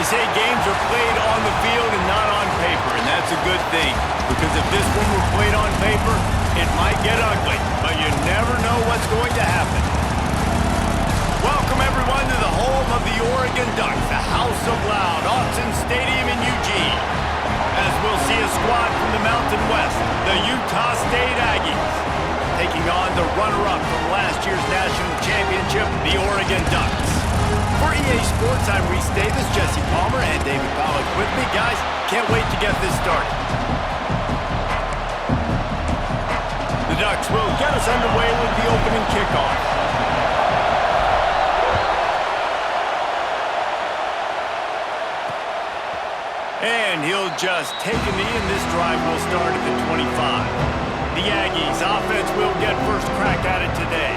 They say games are played on the field and not on paper, and that's a good thing. Because if this one were played on paper, it might get ugly, but you never know what's going to happen. Welcome, everyone, to the home of the Oregon Ducks, the House of Loud, Autzen Stadium in Eugene. As we'll see a squad from the Mountain West, the Utah State Aggies, taking on the runner-up from last year's national championship, the Oregon Ducks. For EA Sports, I'm Reese Davis, Jesse Palmer, and David Pollack with me. Guys, can't wait to get this started. The Ducks will get us underway with the opening kickoff. And he'll just take a knee, and this drive will start at the 25. The Aggies offense will get first crack at it today.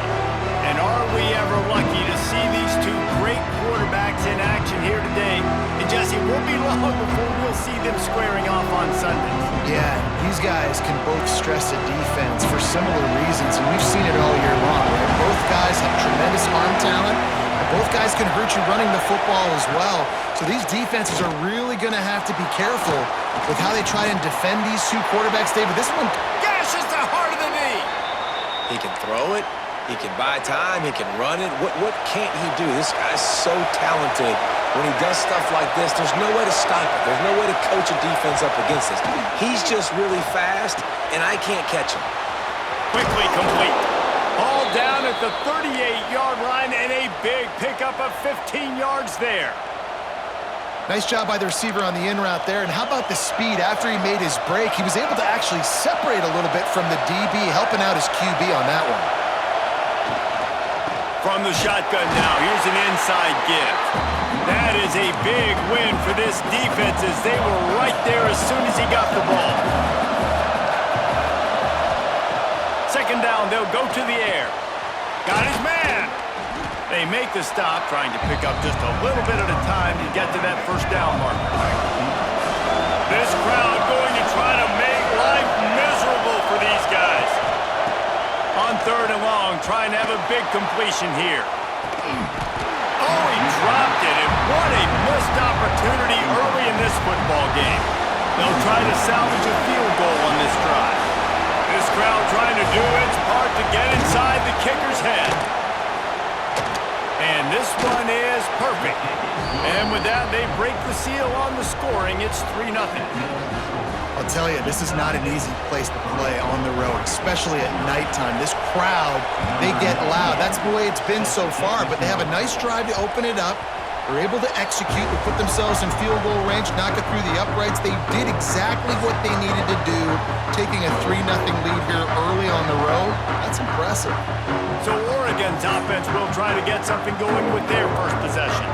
And are we ever lucky to see these two great quarterbacks in action here today? And Jesse, it won't be long before we'll see them squaring off on Sundays. Yeah, these guys can both stress a defense for similar reasons, and we've seen it all year long, right? Both guys have tremendous arm talent, and both guys can hurt you running the football as well. So these defenses are really going to have to be careful with how they try and defend these two quarterbacks. David, this one gashes the heart of the knee. He can throw it. He can buy time. He can run it. What can't he do? This guy's so talented. When he does stuff like this, there's no way to stop it. There's no way to coach a defense up against this. He's just really fast, and I can't catch him. Quickly complete. Ball down at the 38-yard line, and a big pickup of 15 yards there. nice job by the receiver on the in route there. And how about the speed after he made his break? He was able to actually separate a little bit from the DB, helping out his QB on that one. From the shotgun now, here's an inside give. That is a big win for this defense as they were right there as soon as he got the ball. Second down, they'll go to the air. Got his man. They make the stop, trying to pick up just a little bit at a time to get to that first down marker. This crowd going to try to make life miserable for these guys. On third and long, trying to have a big completion here. Oh, he dropped it, and what a missed opportunity early in this football game. They'll try to salvage a field goal on this drive. This crowd trying to do its part to get inside the kicker's head. And this one is perfect. And with that, they break the seal on the scoring. It's 3-0. I'll tell you, this is not an easy place to play on the road, especially at nighttime. This crowd, they get loud. That's the way it's been so far, but they have a nice drive to open it up. They're able to execute, to put themselves in field goal range, knock it through the uprights. They did exactly what they needed to do, taking a 3-0 lead here early on the road. That's impressive. So Oregon's offense will try to get something going with their first possession.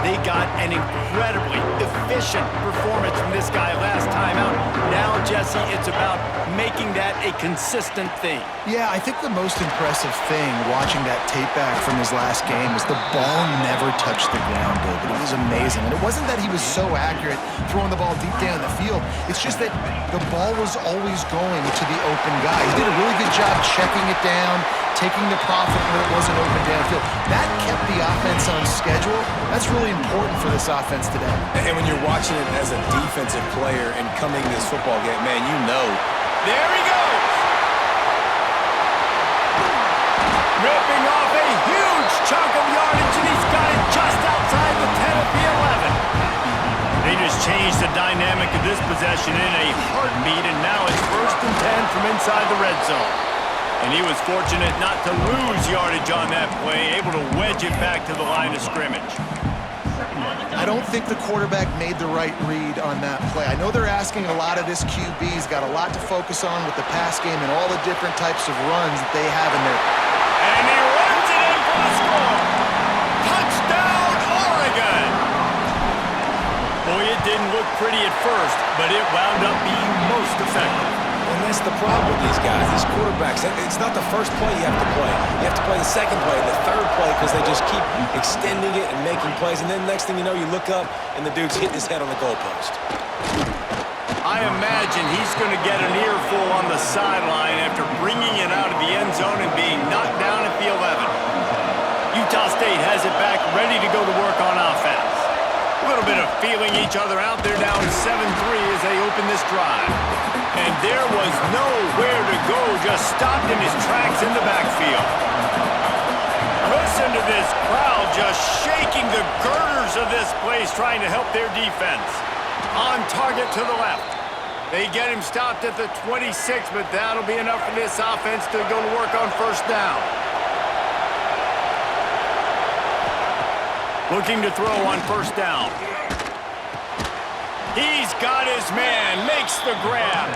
They got an incredibly efficient performance from this guy last time out. Now, Jesse, it's about making that a consistent thing. Yeah, I think the most impressive thing watching that tape back from his last game is the ball never touched the ground, David. It was amazing. And it wasn't that he was so accurate throwing the ball deep down the field. It's just that the ball was always going to the open guy. He did a really good job checking it down, taking the profit when it wasn't open downfield. That kept the offense on schedule. That's really important for this offense today. And when you're watching it as a defensive player and coming to this football game, man, you know. There he goes. Ripping off a huge chunk of yardage, and he's got it just outside the 10 of the 11. They just changed the dynamic of this possession in a heartbeat, and now it's 1st and 10 from inside the red zone. And he was fortunate not to lose yardage on that play, able to wedge it back to the line of scrimmage. I don't think the quarterback made the right read on that play. I know they're asking a lot of this QB. He's got a lot to focus on with the pass game and all the different types of runs that they have in there. And he runs it in for the score. Touchdown, Oregon! Boy, it didn't look pretty at first, but it wound up being most effective. And that's the problem with these guys, these quarterbacks. It's not the first play you have to play. You have to play the second play, the third play, because they just keep extending it and making plays. And then next thing you know, you look up, and the dude's hitting his head on the goalpost. I imagine he's going to get an earful on the sideline after bringing it out of the end zone and being knocked down at the 11. Utah State has it back, ready to go to work on offense. A little little bit of feeling each other out. They're down 7-3 as they open this drive. And there was nowhere to go, just stopped in his tracks in the backfield. Listen to this crowd just shaking the girders of this place, trying to help their defense. On target to the left. They get him stopped at the 26, but that'll be enough for this offense to go to work on first down. Looking to throw on first down. He's got his man, makes the grab.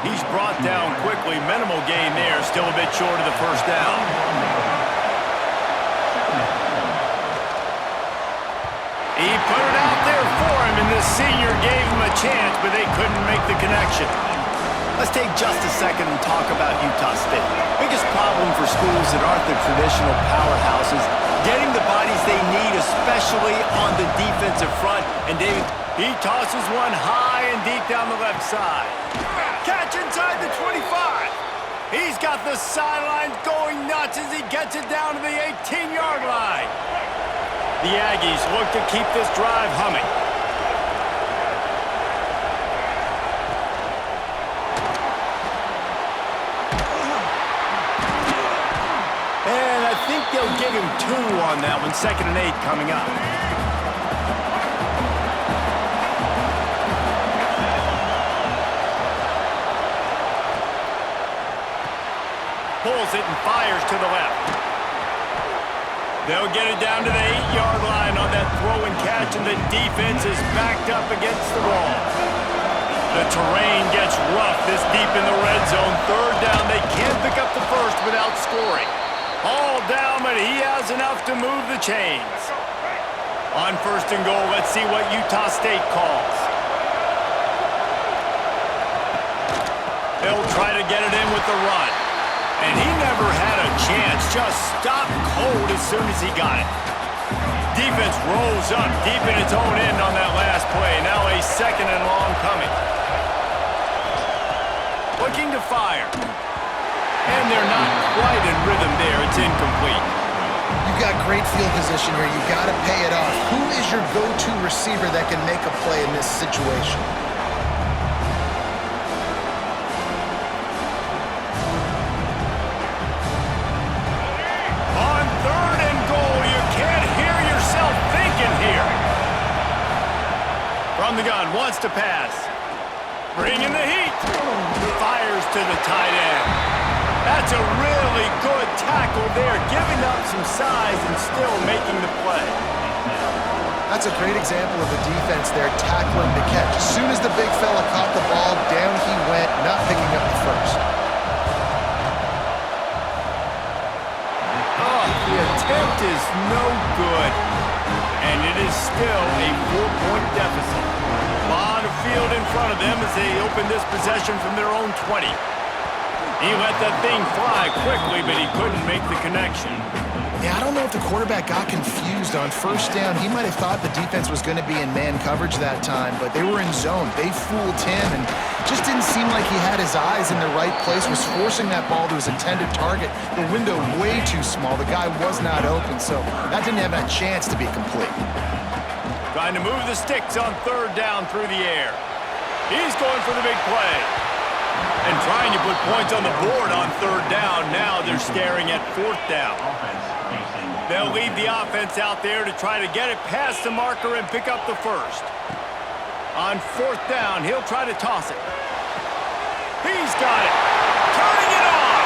He's brought down quickly. Minimal gain there, still a bit short of the first down. He put it out there for him, and the senior gave him a chance, but they couldn't make the connection. Let's take just a second and talk about Utah State. Biggest problem for schools that aren't the traditional powerhouses, getting the bodies they need, especially on the defensive front. And David, he tosses one high and deep down the left side. Catch inside the 25. He's got the sideline going nuts as he gets it down to the 18-yard line. The Aggies look to keep this drive humming. And I think they'll give him 2 on that one. 2nd and 8 coming up. Pulls it and fires to the left. They'll get it down to the 8-yard line on that throw and catch, and the defense is backed up against the wall. The terrain gets rough this deep in the red zone. 3rd down, they can't pick up the first without scoring. All down, but he has enough to move the chains. On 1st and goal, let's see what Utah State calls. They'll try to get it in with the run. And he never had a chance, just stopped cold as soon as he got it. Defense rolls up deep in its own end on that last play. Now a 2nd and long coming. Looking to fire. And they're not quite in rhythm there. It's incomplete. You've got great field position here. You've got to pay it off. Who is your go-to receiver that can make a play in this situation? From the gun, wants to pass. Bringing the heat. Fires to the tight end. That's a really good tackle there, giving up some size and still making the play. That's a great example of the defense there, tackling the catch. As soon as the big fella caught the ball, down he went, not picking up the first. Oh, the attempt is no good. And it is still a 4-point deficit. A lot of field in front of them as they open this possession from their own 20. He let that thing fly quickly, but he couldn't make the connection. Yeah, I don't know if the quarterback got confused on 1st down. He might have thought the defense was going to be in man coverage that time, but they were in zone. They fooled him and just didn't seem like he had his eyes in the right place, was forcing that ball to his intended target. The window way too small. The guy was not open, so that didn't have a chance to be complete. Trying to move the sticks on 3rd down through the air. He's going for the big play. And trying to put points on the board on 3rd down. Now they're staring at 4th down. They'll leave the offense out there to try to get it past the marker and pick up the first. On 4th down, he'll try to toss it. He's got it. Turning it on.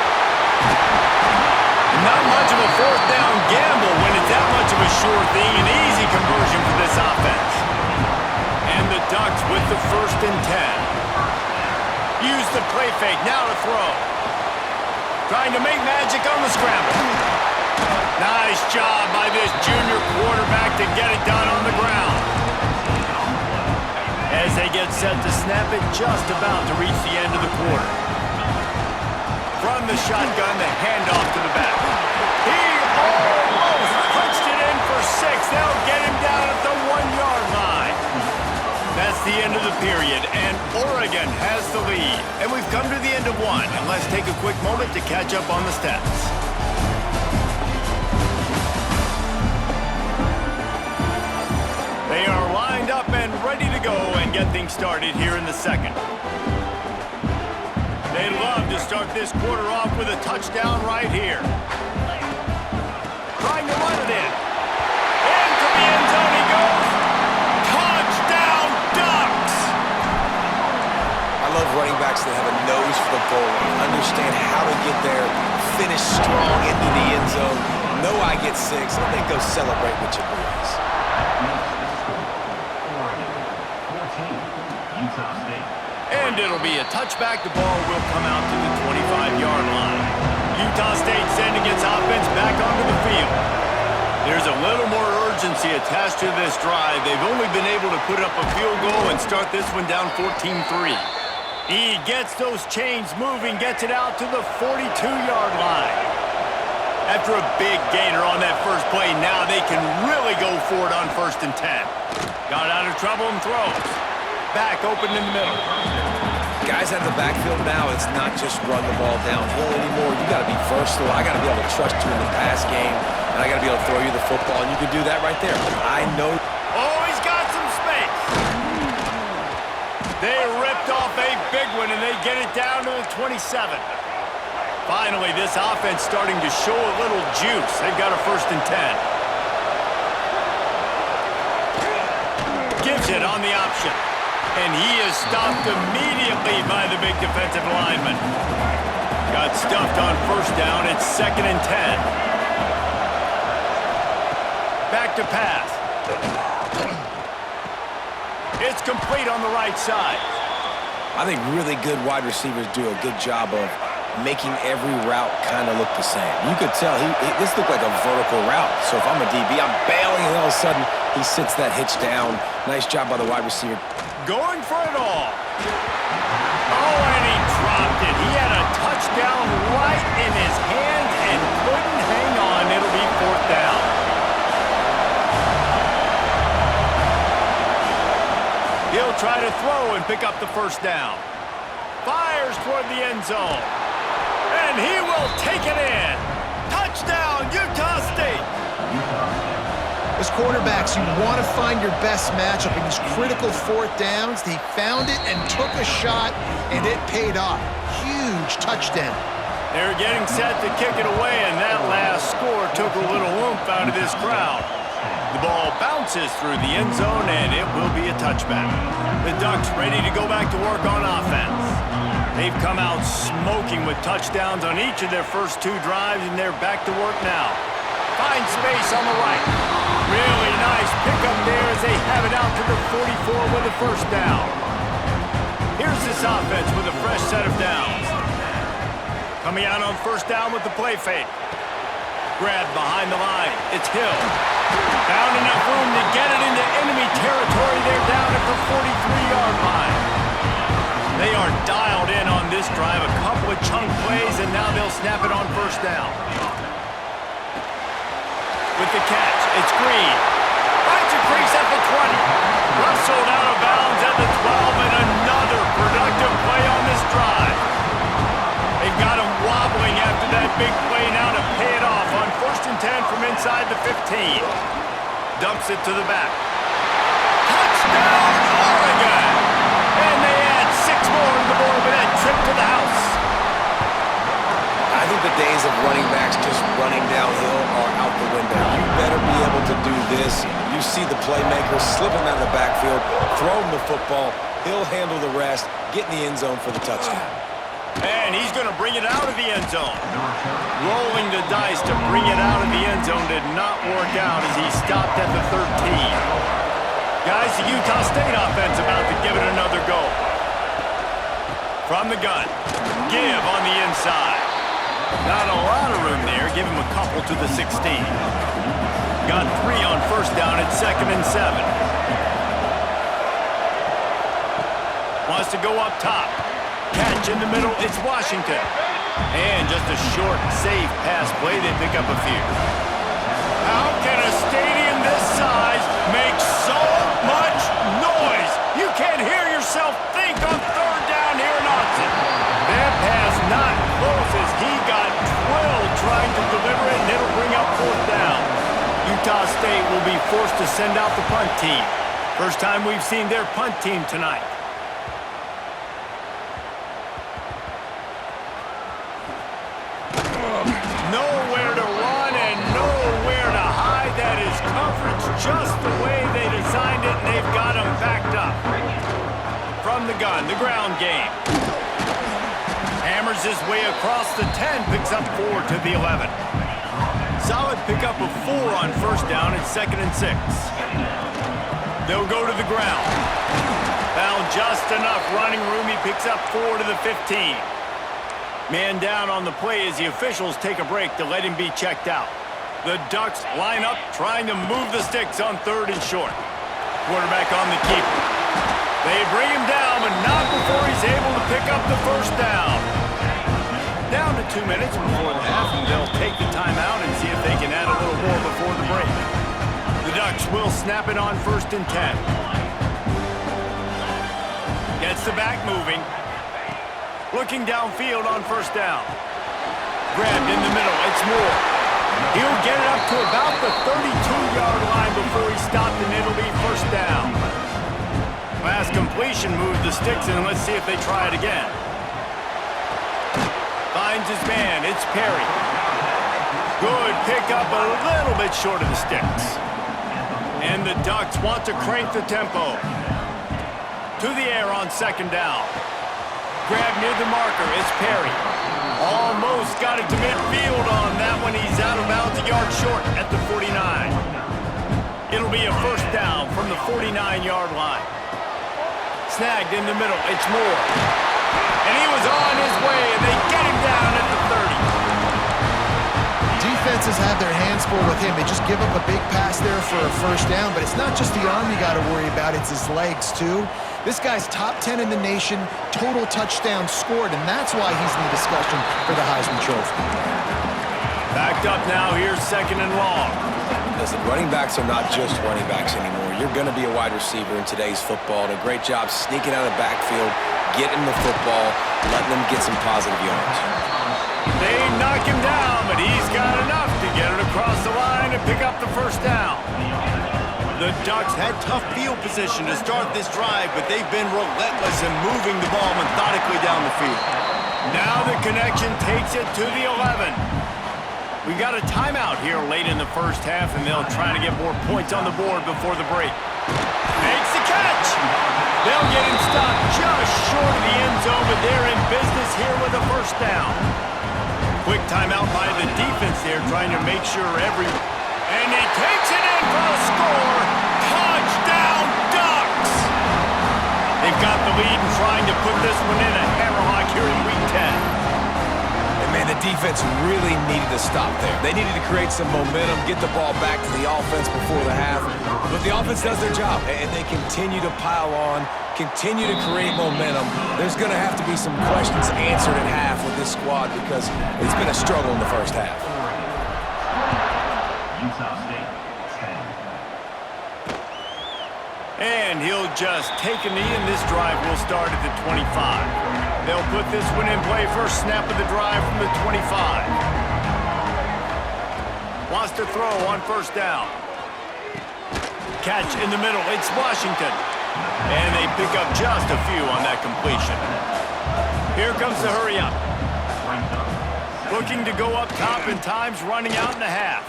Not much of a 4th down gamble when it's that much of a sure thing. An easy conversion for this offense. And the Ducks with the 1st and 10. Use the play fake, now to throw. Trying to make magic on the scramble. Nice job by this junior quarterback to get it done on the ground. As they get set to snap it, just about to reach the end of the quarter. From the shotgun, the handoff to the back. He almost punched it in for 6. They'll get him down at the 1-yard line. That's the end of the period, and Oregon has the lead. And we've come to the end of one, and let's take a quick moment to catch up on the stats. They are lined up and ready to go and get things started here in the second. They'd love to start this quarter off with a touchdown right here. Trying to run it in. Into the end zone he goes. Touchdown, Ducks! I love running backs that have a nose for the goal line, understand how to get there, finish strong into the end zone. Know I get 6, and then go celebrate with your boys. And it'll be a touchback. The ball will come out to the 25-yard line. Utah State sending its offense back onto the field. There's a little more urgency attached to this drive. They've only been able to put up a field goal and start this one down 14-3. He gets those chains moving, gets it out to the 42-yard line. After a big gainer on that first play, now they can really go for it on 1st and 10. Got out of trouble and throws. Back open in the middle. Guys out of the backfield now, it's not just run the ball downhill anymore. You got to be versatile. I got to be able to trust you in the pass game, and I got to be able to throw you the football, and you can do that right there. I know. Oh, he's got some space. They ripped off a big one, and they get it down to the 27. Finally, this offense starting to show a little juice. They've got a 1st and 10. Gives it on the option. And he is stopped immediately by the big defensive lineman. Got stuffed on 1st down. It's 2nd and 10. Back to pass. It's complete on the right side. I think really good wide receivers do a good job of making every route kind of look the same. You could tell this looked like a vertical route. So if I'm a DB, I'm bailing, and all of a sudden he sits that hitch down. Nice job by the wide receiver. Going for it all. Oh, and he dropped it. He had a touchdown right in his hands and couldn't hang on. It'll be 4th down. He'll try to throw and pick up the 1st down. Fires toward the end zone. And he will take it in. Touchdown, Utah State. As quarterbacks, you want to find your best matchup in these critical 4th downs. He found it and took a shot, and it paid off. Huge touchdown. They're getting set to kick it away, and that last score took a little oomph out of this crowd. The ball bounces through the end zone, and it will be a touchback. The Ducks ready to go back to work on offense. They've come out smoking with touchdowns on each of their first 2 drives, and they're back to work now. Finds space on the right. Really nice pickup there as they have it out to the 44 with a 1st down. Here's this offense with a fresh set of downs. Coming out on 1st down with the play fake. Grab behind the line. It's Hill. Found enough room to get it into enemy territory. They're down at the 43-yard line. They are dialed in on this drive. A couple of chunk plays, and now they'll snap it on 1st down. With the catch, it's Green. Finds a crease at the 20. Rustled out of bounds at the 12, and another productive play on this drive. They've got him wobbling after that big play now to pay it off on 1st and 10 from inside the 15. Dumps it to the back. Touchdown, Oregon! And they add 6 more to the board with that trip to the house. I think the days of running backs just running downhill are out the window. You better be able to do this. You see the playmaker slipping out of the backfield, throw him the football. He'll handle the rest, get in the end zone for the touchdown. And he's going to bring it out of the end zone. Rolling the dice to bring it out of the end zone did not work out as he stopped at the 13. Guys, the Utah State offense about to give it another go. From the gun, give on the inside. Not a lot of room there. Give him a couple to the 16. Got 3 on 1st down at 2nd and 7. Wants to go up top. Catch in the middle. It's Washington. And just a short, safe pass play. They pick up a few. How can a stadium this size make so much noise? You can't hear yourself think on 3rd down here in Austin. That pass not close as he got twirled trying to deliver it, and it'll bring up 4th down. Utah State will be forced to send out the punt team. First time we've seen their punt team tonight. Nowhere to run and nowhere to hide. That is coverage just the way they designed it, and they've got them backed up. From the gun, the ground game. Hammers his way across the 10, picks up 4 to the 11. Solid pickup of 4 on first down and 2nd and 6. They'll go to the ground. Found just enough running room. He picks up 4 to the 15. Man down on the play as the officials take a break to let him be checked out. The Ducks line up, trying to move the sticks on 3rd and short. Quarterback on the keeper. They bring him down, but not before he's able to pick up the first down. Down to 2 minutes before the half, and they'll take the timeout and see if they can add a little more before the break. The Ducks will snap it on 1st and 10. Gets the back moving. Looking downfield on first down. Grabbed in the middle, it's Moore. He'll get it up to about the 32-yard line before he's stopped, and it'll be first down. Pass completion moved the sticks, and let's see if they try it again. Finds his man, it's Perry. Good pickup, a little bit short of the sticks. And the Ducks want to crank the tempo. To the air on 2nd down. Grab near the marker, it's Perry. Almost got it to midfield on that one. He's out of bounds, a yard short at the 49. It'll be a first down from the 49-yard line. Snagged in the middle, it's Moore. And he was on his way, and they get him down at the 30. Defenses have their hands full with him. They just give up a big pass there for a first down, but it's not just the arm you got to worry about, it's his legs too. This guy's top 10 in the nation, total touchdowns scored, and that's why he's in the discussion for the Heisman Trophy. Backed up now, here's 2nd and long. Listen, running backs are not just running backs anymore. You're going to be a wide receiver in today's football, and a great job sneaking out of the backfield, getting the football, letting them get some positive yards. They knock him down, but he's got enough to get it across the line and pick up the first down. The Ducks had tough field position to start this drive, but they've been relentless in moving the ball methodically down the field. Now the connection takes it to the 11. We've got a timeout here late in the first half, and they'll try to get more points on the board before the break. Makes the catch! They'll get him stopped just short of the end zone, but they're in business here with a first down. Quick timeout by the defense there, trying to make sure And he takes it in for a score! Touchdown, Ducks! They've got the lead and trying to put this one in a hammerlock here in Week 10. Man, the defense really needed to stop there. They needed to create some momentum, get the ball back to the offense before the half. But the offense does their job, and they continue to pile on, continue to create momentum. There's going to have to be some questions answered at half with this squad because it's been a struggle in the first half. And he'll just take a knee, and this drive will start at the 25. They'll put this one in play first snap of the drive from the 25. Wants to throw on first down. Catch in the middle, it's Washington. And they pick up just a few on that completion. Here comes the hurry up. Looking to go up top, and time's running out in a half.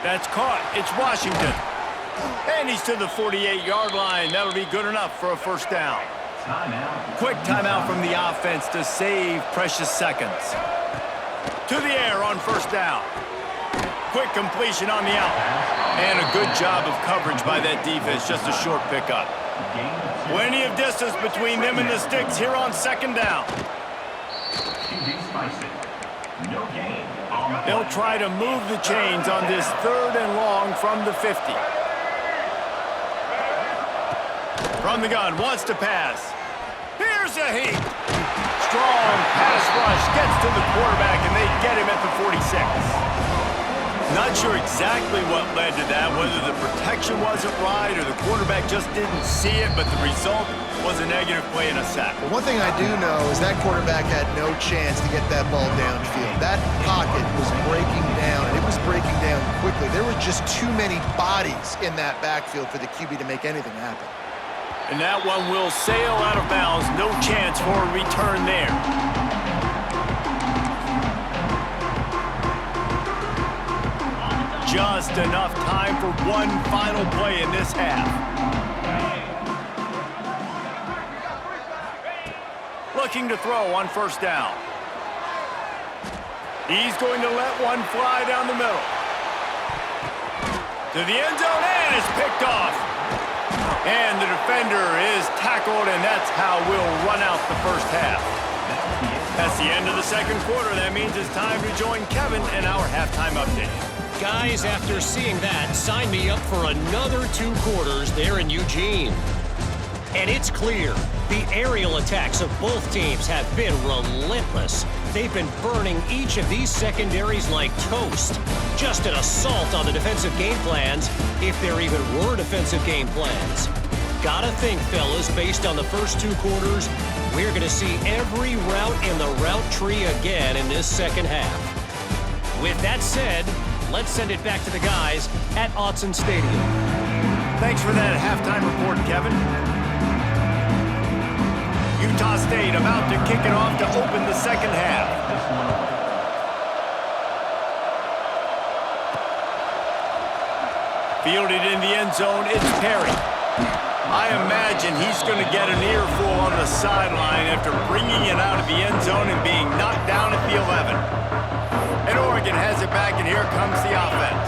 That's caught, it's Washington. And he's to the 48-yard line. That'll be good enough for a first down. Quick timeout from the offense to save precious seconds. To the air on first down. Quick completion on the out. And a good job of coverage by that defense. Just a short pickup. Plenty of distance between them and the sticks here on 2nd down. They'll try to move the chains on this 3rd and long from the 50. From the gun, wants to pass. Here's a heat. Strong pass rush gets to the quarterback, and they get him at the 46. Not sure exactly what led to that, whether the protection wasn't right or the quarterback just didn't see it, but the result was a negative play and a sack. But one thing I do know is that quarterback had no chance to get that ball downfield. That pocket was breaking down, and it was breaking down quickly. There were just too many bodies in that backfield for the QB to make anything happen. And that one will sail out of bounds. No chance for a return there. Just enough time for one final play in this half. Looking to throw on first down. He's going to let one fly down the middle. To the end zone, and it's picked off. And the defender is tackled, and that's how we'll run out the first half. That's the end of the second quarter. That means it's time to join Kevin and our halftime update. Guys, after seeing that, sign me up for another 2 quarters there in Eugene. And it's clear, the aerial attacks of both teams have been relentless. They've been burning each of these secondaries like toast. Just an assault on the defensive game plans, if there even were defensive game plans. Gotta think, fellas, based on the first 2 quarters, we're gonna see every route in the route tree again in this second half. With that said, let's send it back to the guys at Autzen Stadium. Thanks for that halftime report, Kevin. Utah State about to kick it off to open the second half. Fielded in the end zone, it's Perry. I imagine he's going to get an earful on the sideline after bringing it out of the end zone and being knocked down at the 11. And Oregon has it back, and here comes the offense.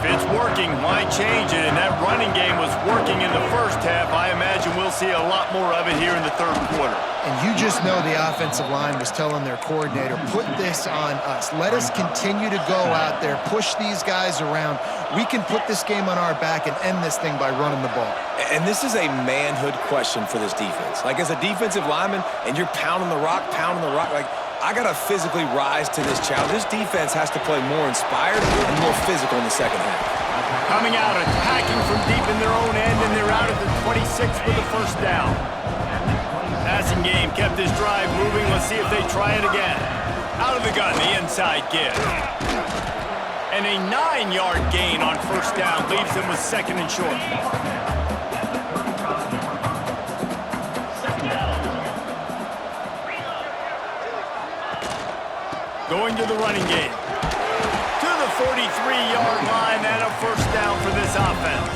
If it's working, why change it? And that running game was working in the first half. I imagine we'll see a lot more of it here in the third quarter. And you just know the offensive line was telling their coordinator, put this on us. Let us continue to go out there, push these guys around. We can put this game on our back and end this thing by running the ball. And this is a manhood question for this defense. Like, as a defensive lineman, and you're pounding the rock, like, I got to physically rise to this challenge. This defense has to play more inspired and more physical in the second half. Coming out, attacking from deep in their own end, and they're out at the 26 with the first down. Passing game kept this drive moving. Let's see if they try it again. Out of the gun, the inside give. And a 9-yard gain on first down leaves them with second and short. Going to the running game. To the 43-yard line and a first down for this offense.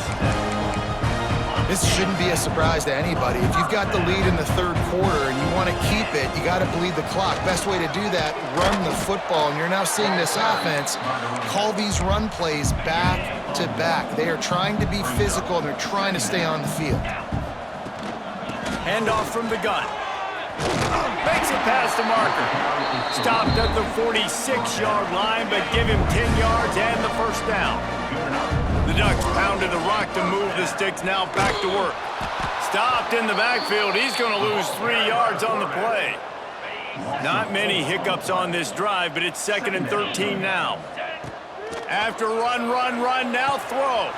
This shouldn't be a surprise to anybody. If you've got the lead in the third quarter and you want to keep it, you got to bleed the clock. Best way to do that, run the football. And you're now seeing this offense call these run plays back to back. They are trying to be physical, and they're trying to stay on the field. Handoff from the gun. Makes it past the marker. Stopped at the 46-yard line, but give him 10 yards and the first down. The Ducks pounded the rock to move the sticks, now back to work. Stopped in the backfield. He's going to lose 3 yards on the play. Not many hiccups on this drive, but it's 2nd and 13 now. After run, now throw.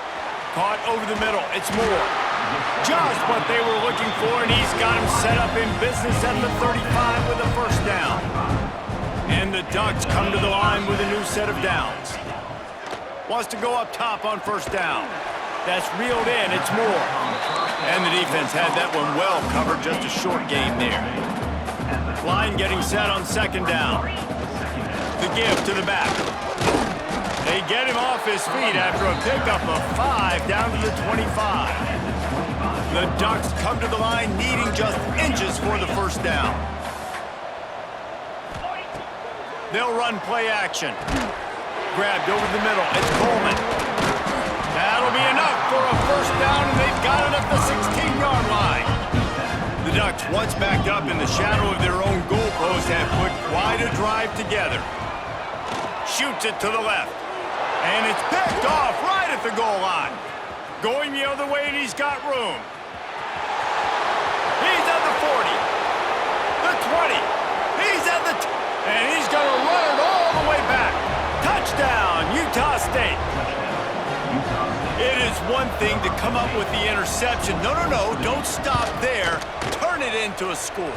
Caught over the middle. It's Moore. Just what they were looking for, and he's got him set up in business at the 35 with a first down. And the Ducks come to the line with a new set of downs. Wants to go up top on first down. That's reeled in. It's Moore. And the defense had that one well covered. Just a short gain there. Line getting set on second down. The give to the back. They get him off his feet after a pickup of 5 down to the 25. The Ducks come to the line needing just inches for the first down. They'll run play action. Grabbed over the middle. It's Coleman. That'll be enough for a first down, and they've got it at the 16-yard line. The Ducks, once backed up in the shadow of their own goalpost, have put quite a drive together. Shoots it to the left. And it's picked off right at the goal line. Going the other way, and he's got room. He's at the 40. The 20. He's at the... and he's going to run it all the way back. Touchdown, Utah State. thing to come up with the interception. No, don't stop there. Turn it into a score.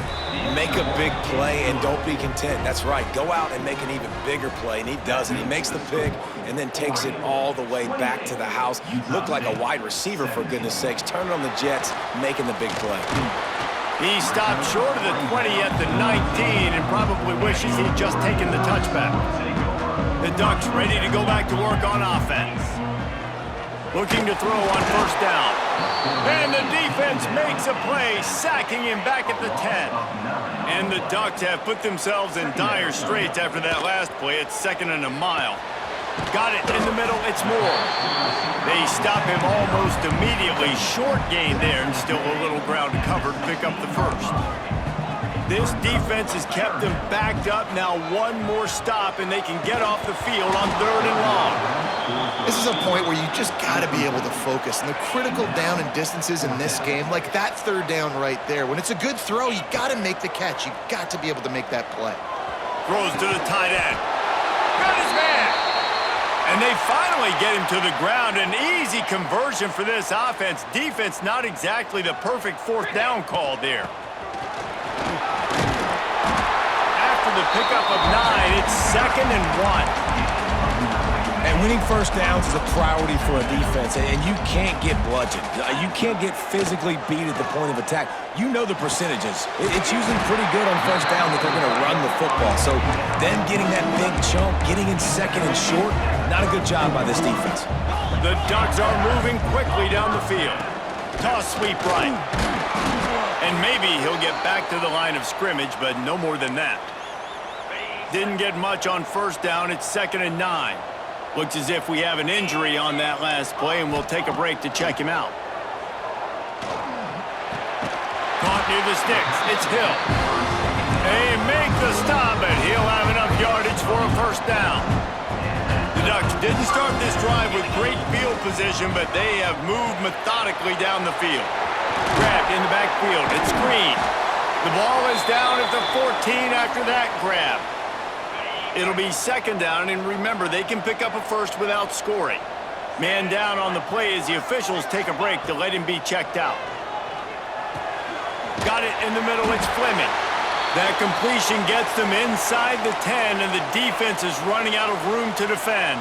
Make a big play and don't be content. That's right. Go out and make an even bigger play, and he does it. He makes the pick and then takes it all the way back to the house. Looked like a wide receiver, for goodness sakes. Turn it on the Jets, making the big play. He stopped short of the 20 at the 19 and probably wishes he'd just taken the touchback. The Ducks ready to go back to work on offense. Looking to throw on first down. And the defense makes a play, sacking him back at the 10. And the Ducks have put themselves in dire straits after that last play. It's 2nd and a mile. Got it in the middle, it's Moore. They stop him almost immediately. Short gain there and still a little ground to cover to pick up the first. This defense has kept them backed up. Now one more stop and they can get off the field on 3rd and long. This is a point where you just got to be able to focus. And the critical down and distances in this game, like that 3rd down right there, when it's a good throw, you got to make the catch. You got to be able to make that play. Throws to the tight end. Got his man. And they finally get him to the ground. An easy conversion for this offense. Defense not exactly the perfect 4th down call there. After the pickup of 9, it's 2nd and 1. And winning first downs is a priority for a defense, and you can't get bludgeoned. You can't get physically beat at the point of attack. You know the percentages. It's usually pretty good on first down that they're going to run the football. So then getting that big chunk, getting in 2nd and short, not a good job by this defense. The Ducks are moving quickly down the field. Toss sweep right. And maybe he'll get back to the line of scrimmage, but no more than that. Didn't get much on first down. It's 2nd and 9. Looks as if we have an injury on that last play, and we'll take a break to check him out. Caught near the sticks. It's Hill. They make the stop, and he'll have enough yardage for a first down. The Ducks didn't start this drive with great field position, but they have moved methodically down the field. Grabbed in the backfield. It's Green. The ball is down at the 14 after that grab. It'll be 2nd down, and remember, they can pick up a first without scoring. Man down on the play as the officials take a break to let him be checked out. Got it in the middle, it's Fleming. That completion gets them inside the 10, and the defense is running out of room to defend.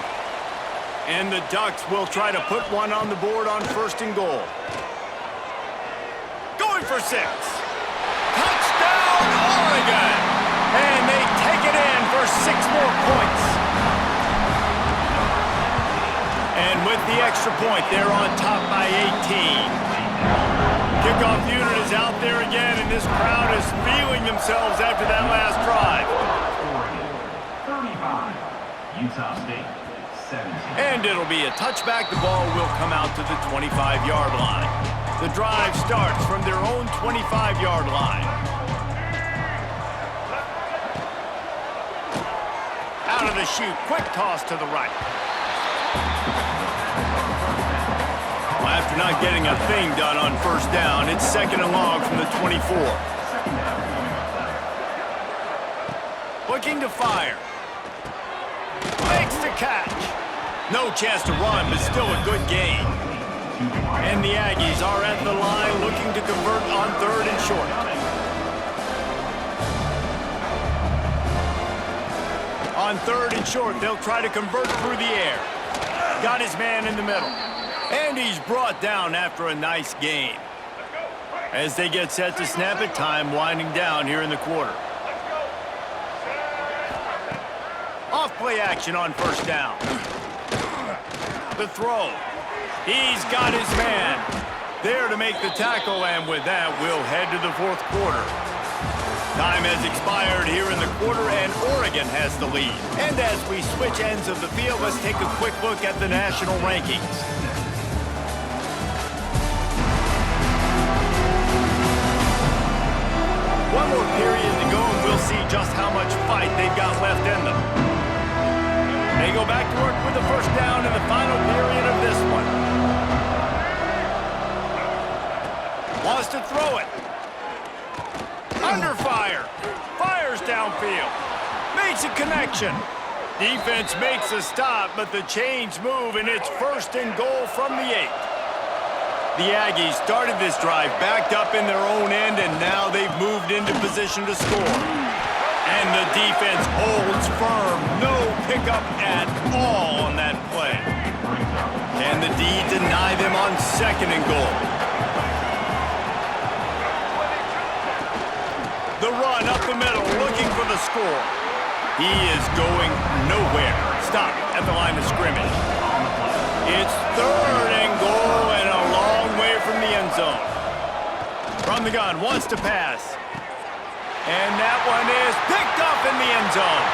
And the Ducks will try to put one on the board on 1st and goal. Going for 6. Touchdown, Oregon! And they take it in for 6 more points. And with the extra point, they're on top by 18. Kickoff unit is out there again, and this crowd is feeling themselves after that last drive. Oregon, 35. Utah State, 17. And it'll be a touchback. The ball will come out to the 25-yard line. The drive starts from their own 25-yard line. Out of the chute, quick toss to the right. Well, after not getting a thing done on first down, it's 2nd and long from the 24. Looking to fire. Makes the catch. No chance to run, but still a good gain. And the Aggies are at the line looking to convert on 3rd and short. On 3rd and short, they'll try to convert through the air. Got his man in the middle. And he's brought down after a nice gain. As they get set to snap it, time winding down here in the quarter. Off play action on first down. The throw. He's got his man. There to make the tackle, and with that, we'll head to the 4th quarter. Time has expired here in the quarter, and Oregon has the lead. And as we switch ends of the field, let's take a quick look at the national rankings. One more period to go, and we'll see just how much fight they've got left in them. They go back to work with the first down in the final period of this one. Wants to throw it. Under fire. Fires downfield. Makes a connection. Defense makes a stop, but the chains move, and it's 1st and goal from the 8. The Aggies started this drive backed up in their own end, and now they've moved into position to score. And the defense holds firm. No pickup at all on that play. Can the D deny them on 2nd and goal? The run up the middle, looking for the score. He is going nowhere. Stop at the line of scrimmage. It's 3rd and goal and a long way from the end zone. From the gun, wants to pass. And that one is picked up in the end zone.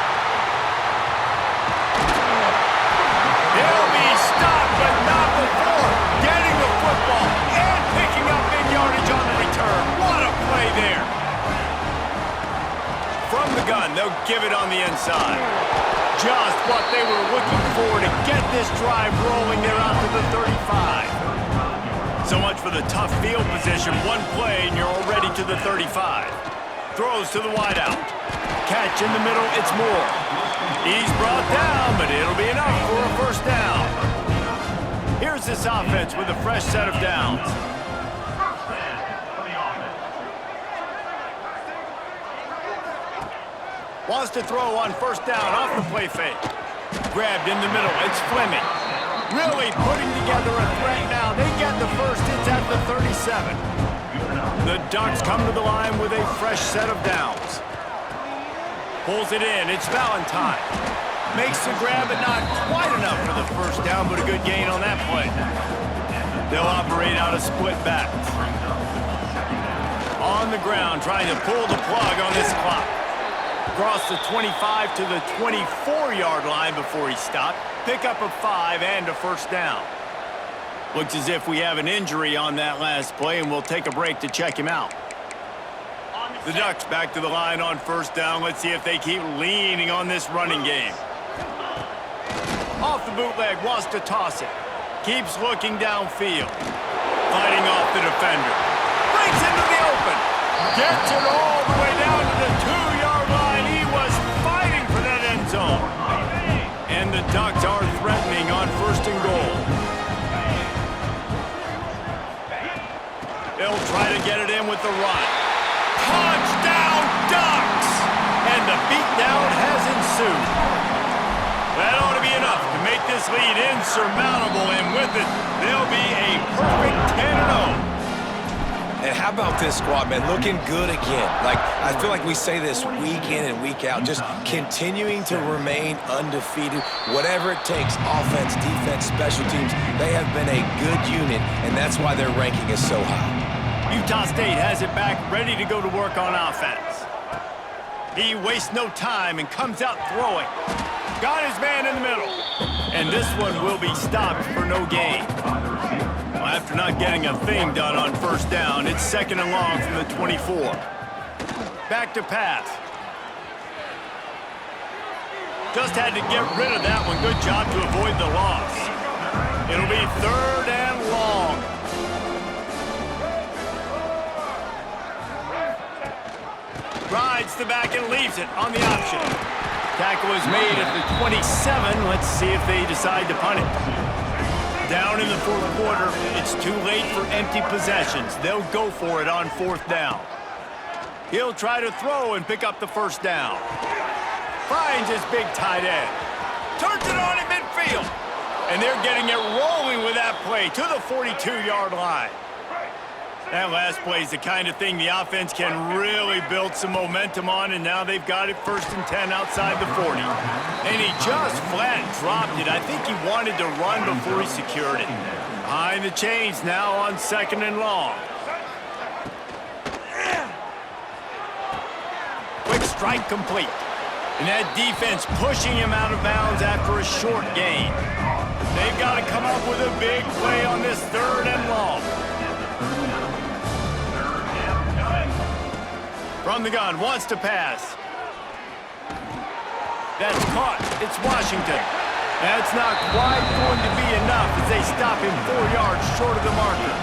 He'll be stopped, but not before getting the football and picking up big yardage on the return. What a play there. From the gun, they'll give it on the inside. Just what they were looking for to get this drive rolling there out to the 35. So much for the tough field position. One play and you're already to the 35. Throws to the wideout. Catch in the middle, it's Moore. He's brought down, but it'll be enough for a first down. Here's this offense with a fresh set of downs. Wants to throw on first down off the play fake. Grabbed in the middle, it's Fleming. Really putting together a threat now. They get the first, it's at the 37. The Ducks come to the line with a fresh set of downs. Pulls it in, it's Valentine. Makes the grab, but not quite enough for the first down, but a good gain on that play. They'll operate out of split backs. On the ground, trying to pull the plug on this clock. Across the 25 to the 24-yard line before he stopped. Pick up a 5 and a first down. Looks as if we have an injury on that last play, and we'll take a break to check him out. The Ducks back to the line on first down. Let's see if they keep leaning on this running game. Off the bootleg, wants to toss it. Keeps looking downfield. Fighting off the defender. Breaks into the open. Gets it all the way down to the 2-yard line. He was fighting for that end zone. And the Ducks are threatening on first and goal. They'll try to get it in with the run. Touchdown, Ducks! And the beatdown has ensued. That ought to be enough to make this lead insurmountable, and with it, they'll be a perfect 10-0. And how about this squad, man? Looking good again. Like, I feel like we say this week in and week out, just continuing to remain undefeated. Whatever it takes, offense, defense, special teams, they have been a good unit, and that's why their ranking is so high. Utah State has it back, ready to go to work on offense. He wastes no time and comes out throwing. Got his man in the middle. And this one will be stopped for no gain. Well, after not getting a thing done on first down, it's 2nd and long from the 24. Back to pass. Just had to get rid of that one. Good job to avoid the loss. It'll be 3rd and long. Rides the back and leaves it on the option. Tackle is made at the 27. Let's see if they decide to punt it. Down in the 4th quarter, it's too late for empty possessions. They'll go for it on 4th down. He'll try to throw and pick up the first down. Finds his big tight end. Turns it on in midfield. And they're getting it rolling with that play to the 42-yard line. That last play is the kind of thing the offense can really build some momentum on, and now they've got it 1st and 10 outside the 40. And he just flat dropped it. I think he wanted to run before he secured it. Behind the chains now on 2nd and long. Quick strike complete. And that defense pushing him out of bounds after a short gain. They've got to come up with a big play on this 3rd and long. From the gun, wants to pass. That's caught. It's Washington. That's not quite going to be enough as they stop him 4 yards short of the marker.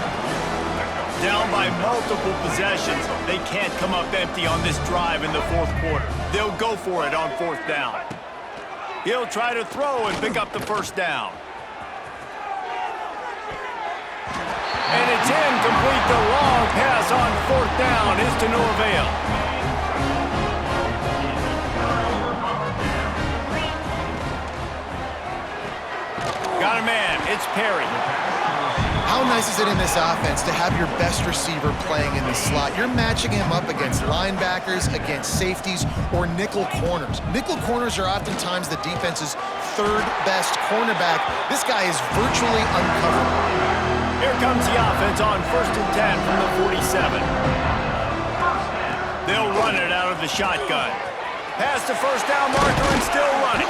Down by multiple possessions. They can't come up empty on this drive in the 4th quarter. They'll go for it on 4th down. He'll try to throw and pick up the first down. And it's can complete the long pass on 4th down. Is to no avail. Got a man. It's Perry. How nice is it in this offense to have your best receiver playing in the slot? You're matching him up against linebackers, against safeties, or nickel corners. Nickel corners are oftentimes the defense's third best cornerback. This guy is virtually uncoverable. Here comes the offense on 1st and 10 from the 47. They'll run it out of the shotgun. Past the 1st down marker and still running.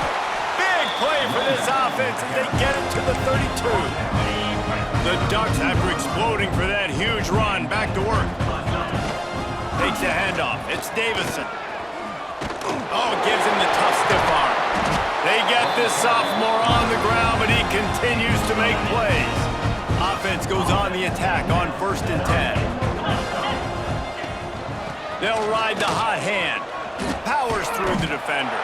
Big play for this offense as they get it to the 32. The Ducks, after exploding for that huge run, back to work. Takes the handoff. It's Davison. Oh, gives him the tough stiff arm. They get this sophomore on the ground, but he continues to make plays. Offense goes on the attack on 1st and 10. They'll ride the hot hand. Powers through the defender.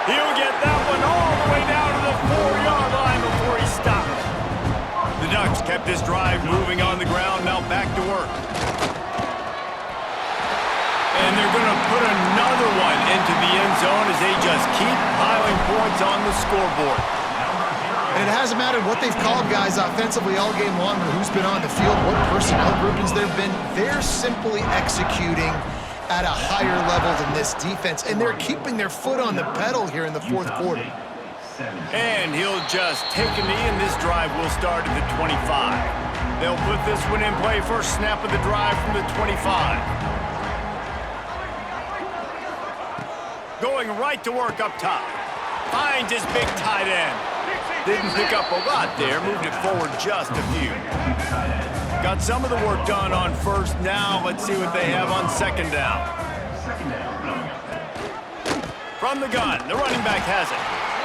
He'll get that one all the way down to the 4-yard line before he stops. The Ducks kept this drive moving on the ground, now back to work. And they're going to put another one into the end zone as they just keep piling points on the scoreboard. And it hasn't mattered what they've called guys offensively all game long or who's been on the field, what personnel groupings there have been. They're simply executing at a higher level than this defense, and they're keeping their foot on the pedal here in the 4th quarter. And he'll just take a knee, and this drive will start at the 25. They'll put this one in play first snap of the drive from the 25. Going right to work up top. Finds his big tight end. Didn't pick up a lot there, moved it forward just a few. Got some of the work done on 1st. Now let's see what they have on 2nd down. From the gun, the running back has it.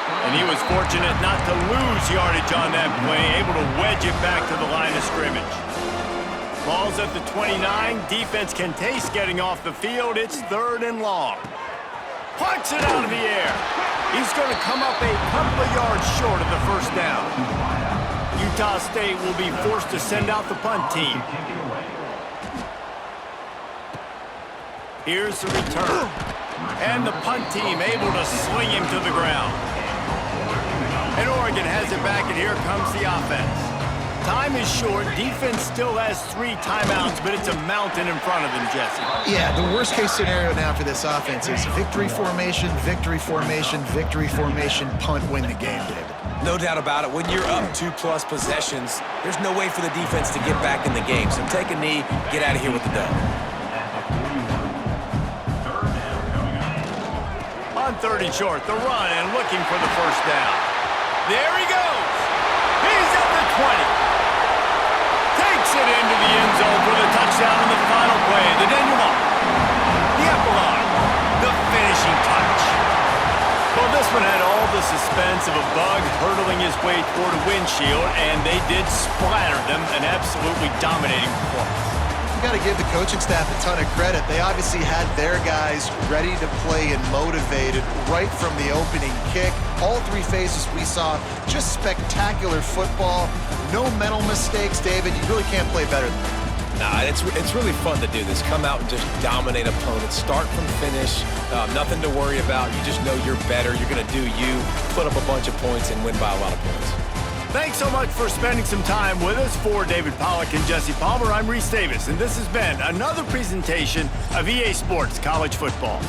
And he was fortunate not to lose yardage on that play, able to wedge it back to the line of scrimmage. Ball's at the 29. Defense can taste getting off the field. It's 3rd and long. Punts it out of the air. He's going to come up a couple of yards short of the 1st down. Utah State will be forced to send out the punt team. Here's the return. And the punt team able to sling him to the ground. And Oregon has it back, and here comes the offense. Time is short. Defense still has 3 timeouts, but it's a mountain in front of them, Jesse. Yeah, the worst-case scenario now for this offense is victory formation, victory formation, victory formation, punt, win the game, David. No doubt about it. When you're up 2+ possessions, there's no way for the defense to get back in the game. So take a knee, get out of here with the dub. On 3rd and short, the run and looking for the 1st down. There he goes. He's at the 20. Takes it into the end zone for the touchdown in the final play. The denouement. The epilogue. The finishing touch. Well, this one had all the suspense of a bug hurtling his way toward a windshield, and they did splatter them, an absolutely dominating performance. You got to give the coaching staff a ton of credit. They obviously had their guys ready to play and motivated right from the opening kick. All 3 phases we saw, just spectacular football. No mental mistakes, David. You really can't play better than that. Nah, it's really fun to do this. Come out and just dominate opponents. Start from finish. Nothing to worry about. You just know you're better. You're going to do you, put up a bunch of points, and win by a lot of points. Thanks so much for spending some time with us. For David Pollack and Jesse Palmer, I'm Reese Davis, and this has been another presentation of EA Sports College Football.